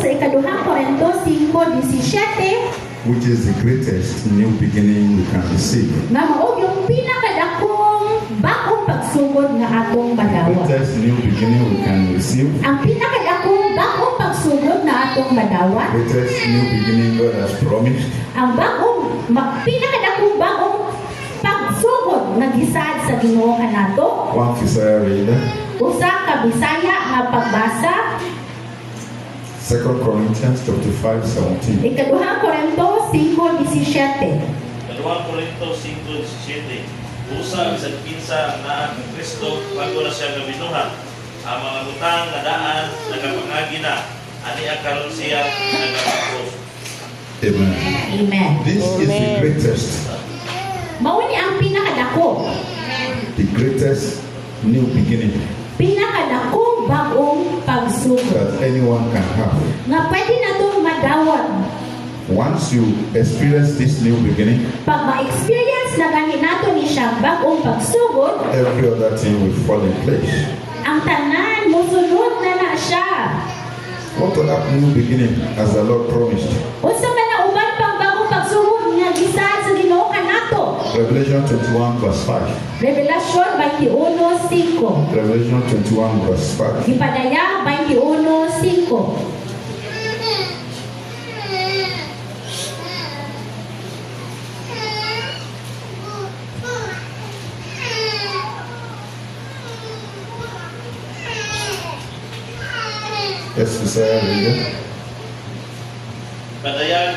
sa ikaduhang Korinto 5:17 which is the greatest new beginning we can receive. nga mao yung pinakadakong bagong pagsugod nga atong The madawat. greatest new beginning we can receive. Ang pinakadakong bagong pagsugod na atong madawat, Greatest new beginning God has promised. ang pinakadakong bagong pagsugod nga gisad sa Ginoo kanato, One Physical reader, usa ka Bisaya nga pagbasa, 2 Corinthians chapter 5:17. ikaduhang Korinto 5:17. 2 Corinto 5:17. Usa bisan kinsa ang naa ng Kristo bago na siya gabinuhat. Ang mga butang nga daan nagapangagi na. Ani akaron siya nagapapos. Amen. Amen. This is the greatest, Mao ni ang pinakadako, the greatest new beginning pinakadakong bagong pagsugod that anyone can have. nga pwede natong madawat. Once you experience this new beginning, Pag ma-experience na gani nato ni siyang bagong pagsugod, every other thing will fall in place. ang tanan musunod na siya. What other new beginning has the Lord promised? Unsa man na uban pang bagong pagsugod nga gisad sa Ginoo kanato? Revelation 21 verse 5. Revelasyon 21:5. Revelation 21 verse 5. Gipadaya 21:5. Yes, Physical reader. Padayan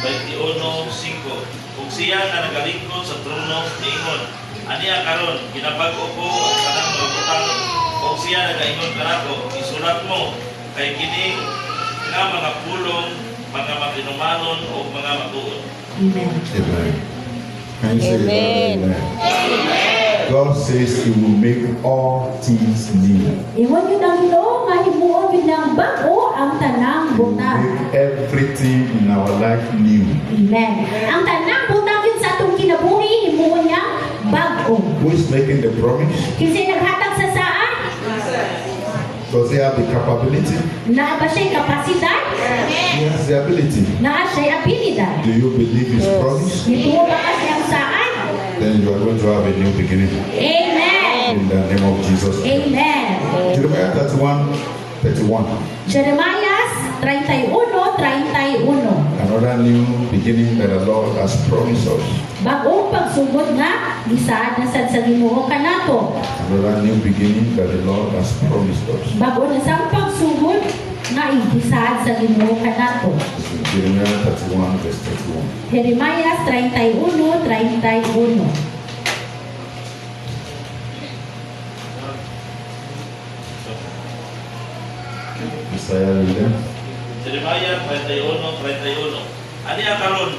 21:5. Kung siya nga nagalingkod sa trono niingon, ani akaron ginabago ko ang kanang mga butang. Kung siya nagaingon kanako, isulat mo kay kini nga mga pulong, mga makinumanon o mga matuod. Amen. Amen. Can you say Amen. Amen? God says He will make all things new. Iwan yun ang Ginoo nga himuon yun ang bago ang tanang He will butang. make everything in our life new. Amen. Ang tanang butang yun sa atong kinabuhi himuon niya bago. Who is making the promise? Kasi naghatag sa saan? Does He have the capability? Naa ba siya'y kapasidad? He has the ability. Naa siya'y abilidad? Do you believe His promise? Ito ba kasi ang saan? Then you are going to have a new beginning Amen. in the name of Jesus. Amen. Jeremiah 31:31. Jeremiah 31:31. Another new beginning that the Lord has promised us. Bagong pagsugod nga gisaad na sad sa Ginoo kanato. Another new beginning that the Lord has promised us. Bago na sang pagsugod nga gisaad sa Ginoo kanato. Jeremiah 31 verse 31. Jeremiah 31:31. Isaiah reader. Jeremiah 31:31. Ani akaron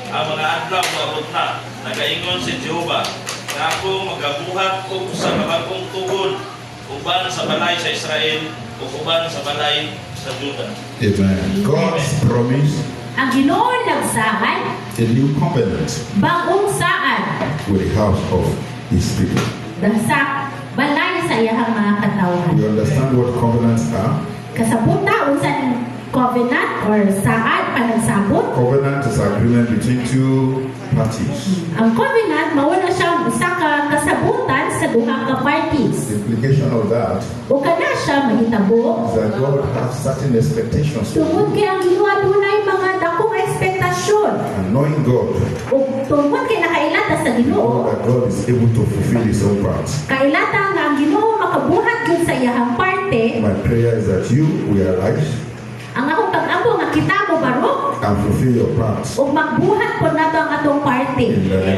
ang mga adlaw moabot na, nagaingon si Jehova, nga ako magabuhat og sa bagong tugon uban sa balay sa Israel ug uban sa balay sa Juda. Amen. God's promise Ang Ginoo nagsaad a new covenant bagong saad with the house of His people. sa balay sa iyang mga katawhan. You understand what covenants are? Kasabuta unsan covenant or saad panagsabot. Covenant is agreement between two parties. Ang covenant mao na siya usa ka kasabutan sa duha ka parties. The implication of that O kana siya mahitabo is that God has certain expectations for tungod you. kay ang Ginoo adunay mga dakong ekspektasyon. And knowing God, O tungod kay nakailata sa you Ginoo, know that God is able to fulfill His own part. kailata nga ang Ginoo makabuhat gyud sa iyang parte. My prayer is that you will arise Ang akong pag-ampo nga kita mo barok and fulfill your part ug magbuhat po nato ang atong parte. in the name